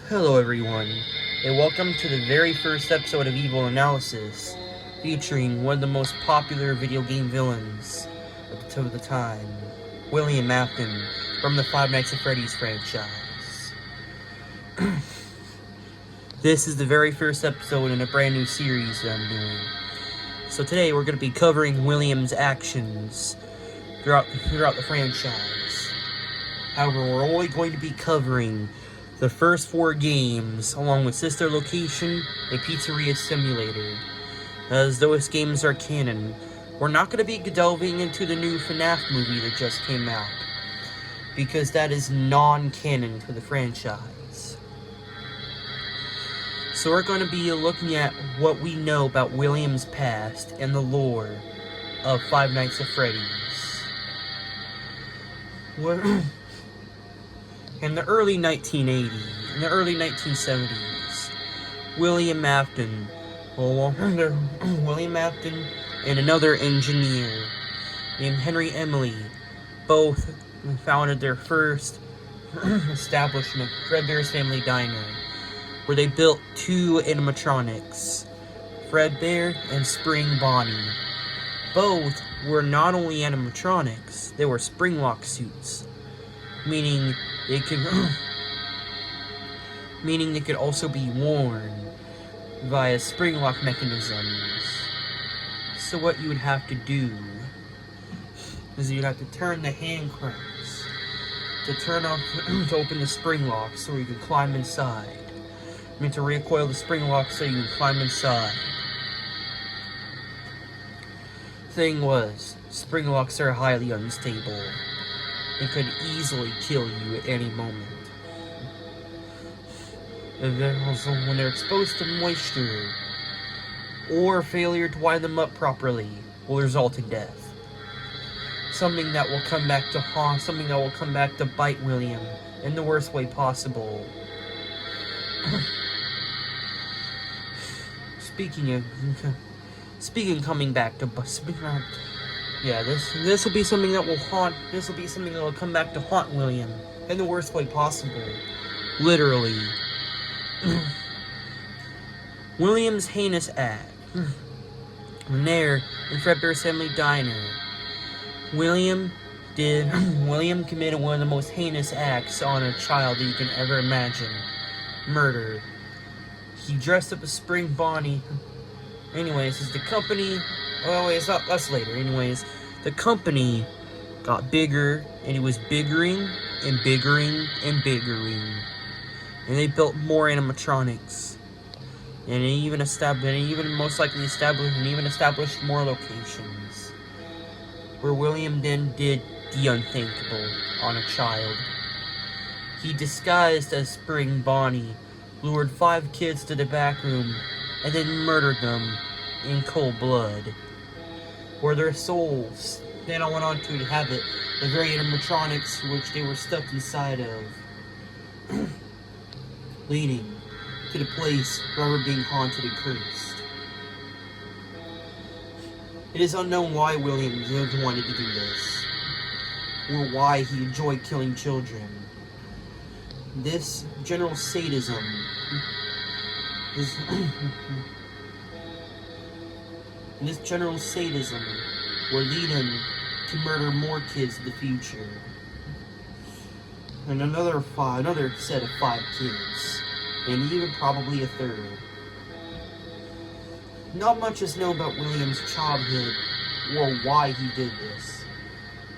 Hello everyone, and welcome to the very first episode of Evil Analysis, featuring one of the most popular video game villains of the time, William Afton, from the Five Nights at Freddy's franchise. This is the very first episode in a brand new series that I'm doing. So today we're going to be covering William's actions throughout the franchise. However, we're only going to be covering the first 4 games, along with Sister Location and Pizzeria Simulator, as those games are canon. We're not going to be delving into the new FNAF movie that just came out, because that is non-canon for the franchise. So we're going to be looking at what we know about William's past and the lore of Five Nights at Freddy's. In the early 1970s, William Afton and another engineer named Henry Emily both founded their first establishment, Fredbear's Family Diner, where they built 2 animatronics, Fredbear and Spring Bonnie. Both were not only animatronics, they were spring-lock suits, meaning they could also be worn via spring-lock mechanisms. So what you would have to do is you'd have to turn the hand cranks to open the spring lock so you can climb inside. To recoil the spring lock so you can climb inside. Thing was, spring locks are highly unstable and could easily kill you at any moment. And then also, when they're exposed to moisture or failure to wind them up properly, will result in death. Something that will come back to haunt, something that will come back to bite William in the worst way possible. This will be something that will haunt. This will be something that will come back to haunt William in the worst way possible. Literally. William's heinous act. There, in Fredbear's Family Diner, William committed one of the most heinous acts on a child that you can ever imagine. Murder. He dressed up as Spring Bonnie. Anyways, as the company... that's later. Anyways, the company got bigger, and it was biggering and biggering and biggering. And they built more animatronics. And it even established more locations. Where William then did the unthinkable on a child. He disguised as Spring Bonnie, lured 5 kids to the back room, and then murdered them in cold blood. Where their souls then went on to inhabit the very animatronics which they were stuck inside of, leading to the place forever being haunted and cursed. It is unknown why William wanted to do this, or why he enjoyed killing children. This general sadism will lead him to murder more kids in the future. And another set of 5 kids. And even probably a 3rd. Not much is known about William's childhood or why he did this.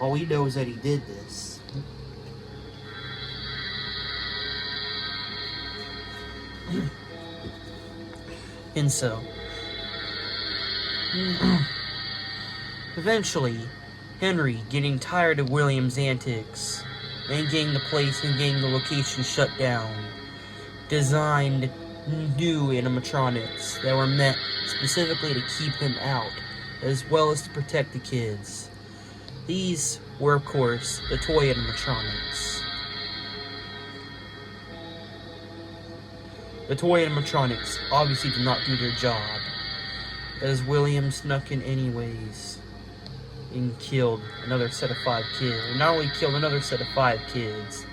All we know is that he did this. And so, eventually, Henry, getting tired of William's antics and getting the location shut down, designed new animatronics that were meant specifically to keep him out, as well as to protect the kids. These were, of course, the toy animatronics. The toy animatronics obviously did not do their job, as William snuck in anyways and killed another set of 5 kids. And not only killed another set of 5 kids,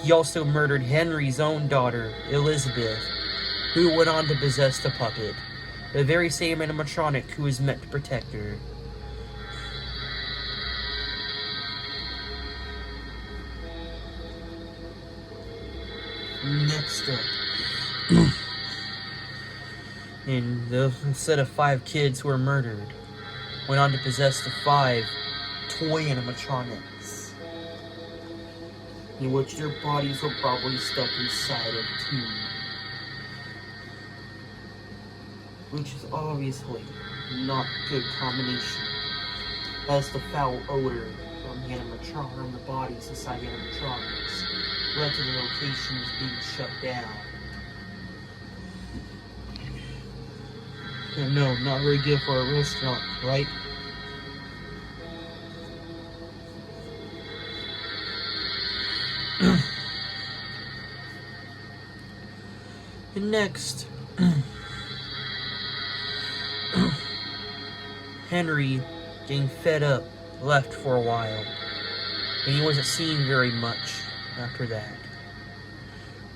He also murdered Henry's own daughter, Elizabeth, who went on to possess the puppet, the very same animatronic who was meant to protect her. Next up, in the set of 5 kids who were murdered, went on to possess the 5 toy animatronics, in which their bodies were probably stuck inside of tube, which is obviously not a good combination, as the foul odor from the bodies inside the animatronics led to the locations being shut down. And no, not very good for a restaurant, right? And next, Henry, getting fed up, left for a while, and he wasn't seen very much after that.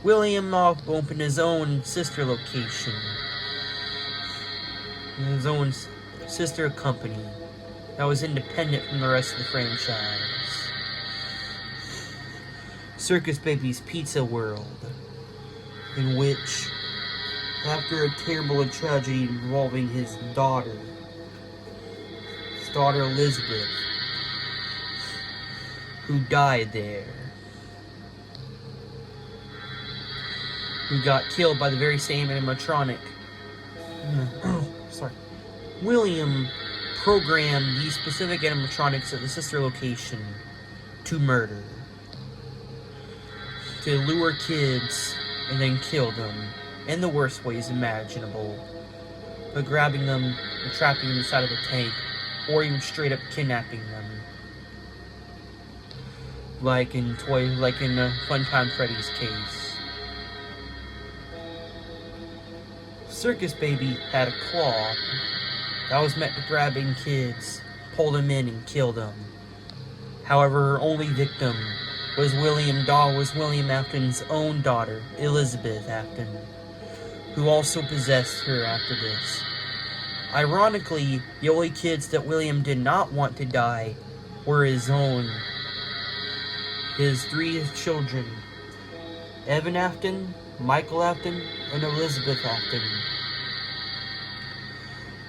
William opened his own sister location, his own sister company that was independent from the rest of the franchise, Circus Baby's Pizza World, in which, after a terrible tragedy involving his daughter Elizabeth, who died there, who got killed by the very same animatronic. William programmed these specific animatronics at the sister location to murder, to lure kids and then kill them in the worst ways imaginable, by grabbing them and trapping them inside of a tank, or even straight up kidnapping them, like in Funtime Freddy's case. Circus Baby had a claw that was meant to grabbing kids, pull them in, and kill them. However, her only victim was William Afton's own daughter, Elizabeth Afton, who also possessed her after this. Ironically, the only kids that William did not want to die were his 3 children, Evan Afton, Michael Afton, and Elizabeth Afton.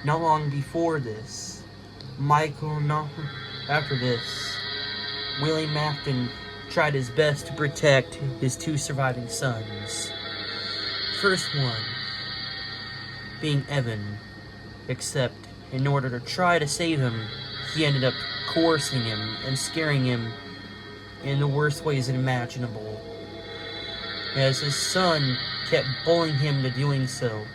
Not long before this, after this, William Afton tried his best to protect his 2 surviving sons. First one being Evan, except in order to try to save him, he ended up coercing him and scaring him in the worst ways imaginable, as his son kept bullying him to doing so.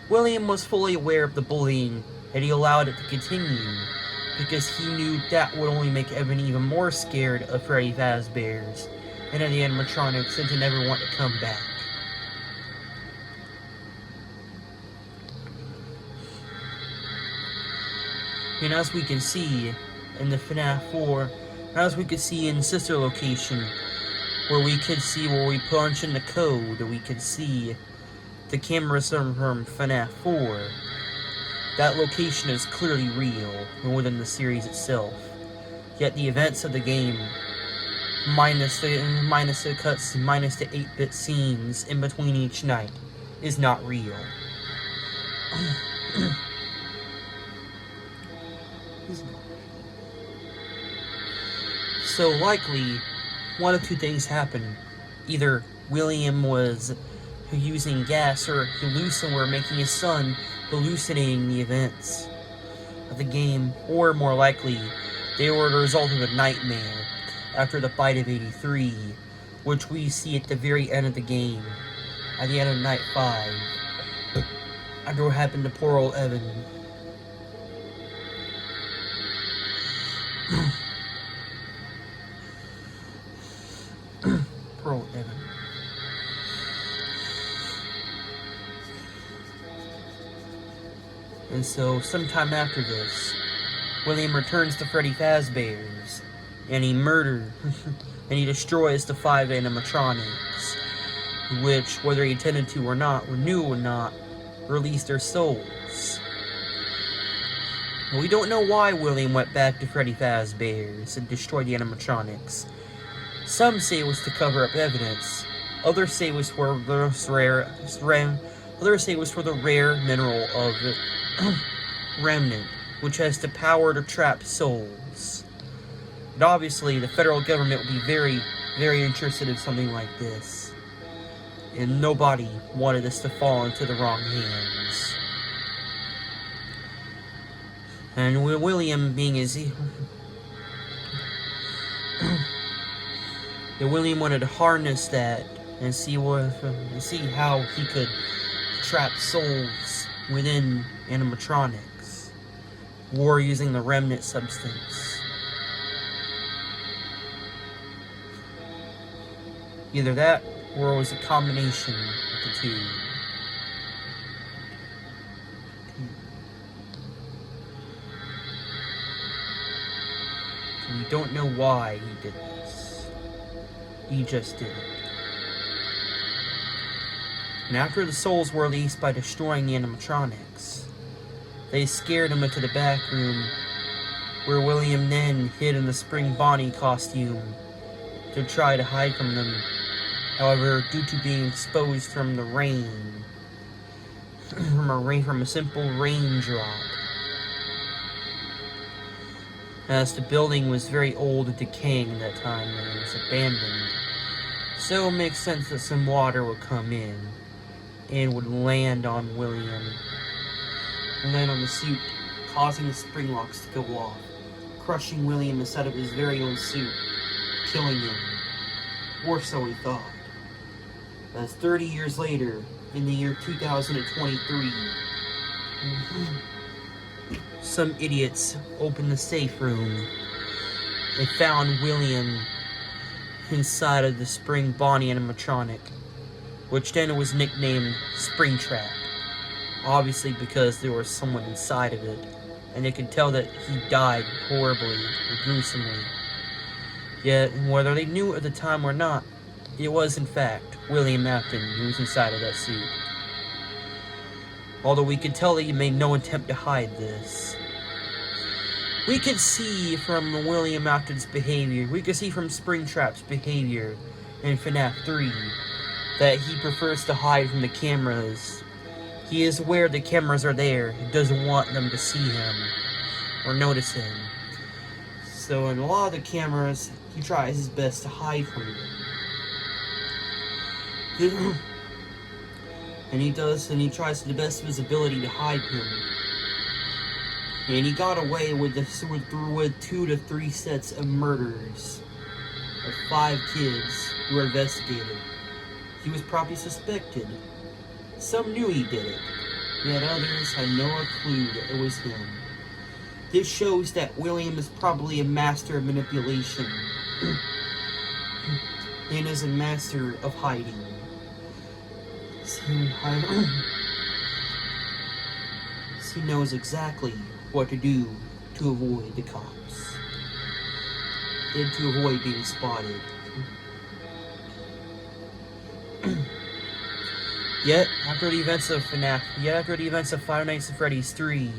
William was fully aware of the bullying, and he allowed it to continue, because he knew that would only make Evan even more scared of Freddy Fazbear's and of the animatronics, and to never want to come back. And as we can see in the FNAF 4, as we could see in Sister Location, where we punch in the code, we could see the camera from FNAF 4. That location is clearly real, more than the series itself. Yet the events of the game, minus the cuts, minus the 8-bit scenes in between each night, is not real. So likely, one of 2 things happened. Either William was using gas, or were making his son hallucinating the events of the game, or more likely, they were the result of a nightmare after the fight of 83, which we see at the very end of the game, at the end of Night 5, after what happened to poor old Evan. Poor old Evan. And so, sometime after this, William returns to Freddy Fazbear's and he murders, and he destroys the 5 animatronics, which, whether he intended to or not, or knew or not, release their souls. We don't know why William went back to Freddy Fazbear's and destroyed the animatronics. Some say it was to cover up evidence. Others say it was for the rare mineral of remnant, which has the power to trap souls. And obviously, the federal government would be very, very interested in something like this. And nobody wanted this to fall into the wrong hands. And William, being as William wanted to harness that and see how he could trap souls within animatronics, or using the remnant substance. Either that, or it was a combination of the two. We don't know why he did this. He just did it. And after the souls were released by destroying the animatronics, they scared him into the back room, where William then hid in the spring Bonnie costume to try to hide from them. However, due to being exposed from the rain, from a simple raindrop, as the building was very old and decaying at that time and it was abandoned, so it makes sense that some water would come in and would land on William, land on the suit, causing the spring locks to go off, crushing William inside of his very own suit, killing him, or so he thought. As 30 years later, in the year 2023, some idiots opened the safe room and found William inside of the spring Bonnie animatronic, which then was nicknamed Springtrap, obviously because there was someone inside of it, and they could tell that he died horribly and gruesomely. Yet, whether they knew it at the time or not, it was in fact William Afton who was inside of that suit. Although we could tell that he made no attempt to hide this. We could see from William Afton's behavior, we could see from Springtrap's behavior in FNAF 3, that he prefers to hide from the cameras. He is aware the cameras are there. He doesn't want them to see him or notice him. So in a lot of the cameras, he tries his best to hide from them. And he tries to the best of his ability to hide him. And he got away with 2 to 3 sets of murders of 5 kids who were investigated. He was probably suspected. Some knew he did it, yet others had no clue that it was him. This shows that William is probably a master of manipulation and is a master of hiding. He knows exactly what to do to avoid the cops and to avoid being spotted. Yet, after the events of Five Nights at Freddy's 3,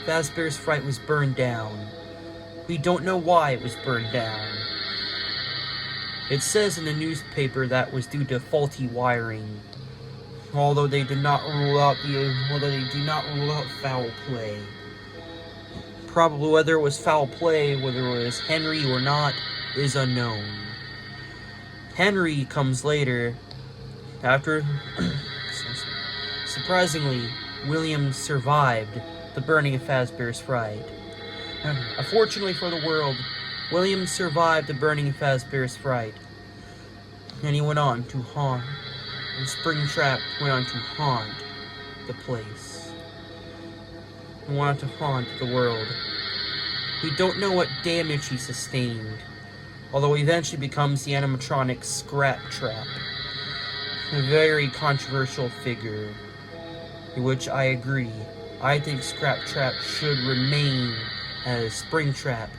Fazbear's Fright was burned down. We don't know why it was burned down. It says in the newspaper that was due to faulty wiring, although they do not rule out foul play. Probably whether it was foul play, whether it was Henry or not, is unknown. Henry comes later, after, surprisingly, William survived the burning of Fazbear's Fright. Unfortunately for the world, William survived the burning of Fazbear's Fright, and he went on to haunt, and Springtrap went on to haunt the place. He went on to haunt the world. We don't know what damage he sustained, although he eventually becomes the animatronic Scrap Trap, a very controversial figure, in which I agree I think Trap should remain as Springtrap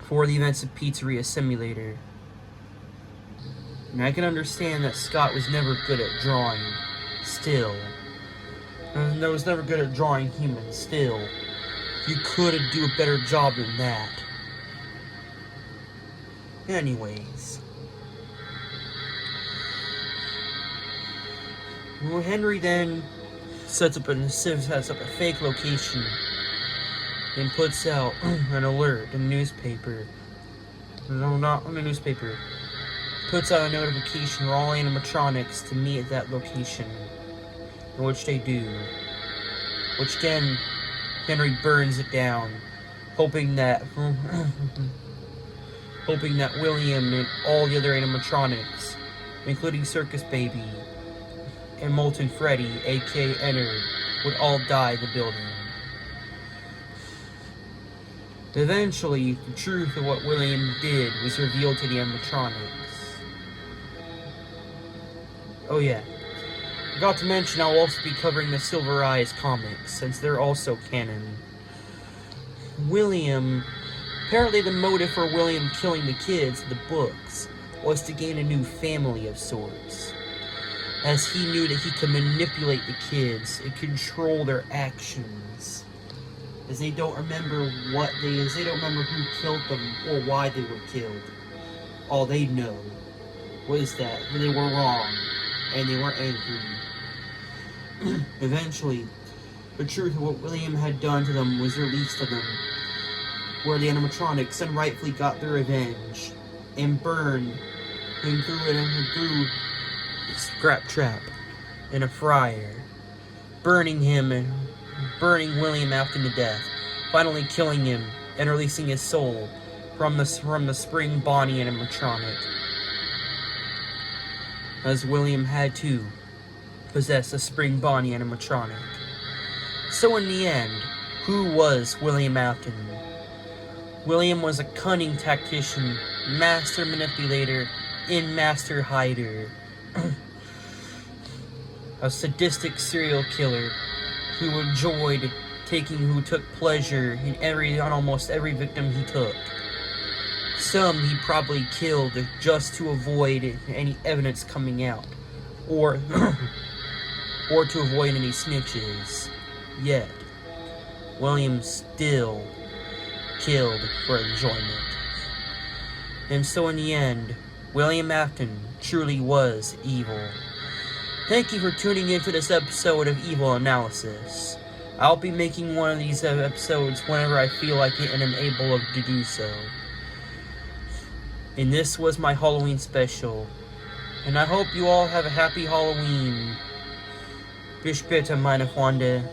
for the events of Pizzeria Simulator. And I can understand that Scott was never good at drawing, still. And was never good at drawing humans, still. You could do a better job than that. Anyways. Well, Henry then sets up a fake location and puts out an alert in the newspaper. No, not on the newspaper. Puts out a notification for all animatronics to meet at that location, in which they do. Which then Henry burns it down, hoping that William and all the other animatronics, including Circus Baby and Molten Freddy, aka Ennard, would all die in the building. Eventually, the truth of what William did was revealed to the animatronics. Oh yeah, forgot to mention I'll also be covering the Silver Eyes comics, since they're also canon. Apparently the motive for William killing the kids in the books was to gain a new family of sorts, as he knew that he could manipulate the kids and control their actions, as they don't remember who killed them or why they were killed. All they know was that they were wrong and they were angry. Eventually, the truth of what William had done to them was released to them, where the animatronics unrightfully got their revenge and burned and threw Trap in a fryer, burning William Afton to death, finally killing him and releasing his soul from the spring Bonnie animatronic, as William had to possess a spring Bonnie animatronic. So in the end, who was William Afton? William was a cunning tactician, master manipulator, and master hider. A sadistic serial killer who took pleasure in almost every victim he took. Some he probably killed just to avoid any evidence coming out, or to avoid any snitches. Yet, William still killed for enjoyment. And so in the end, William Afton truly was evil. Thank you for tuning in to this episode of Evil Analysis. I'll be making one of these episodes whenever I feel like it and am able to do so. And this was my Halloween special. And I hope you all have a happy Halloween. Bis bitte, meine Freunde.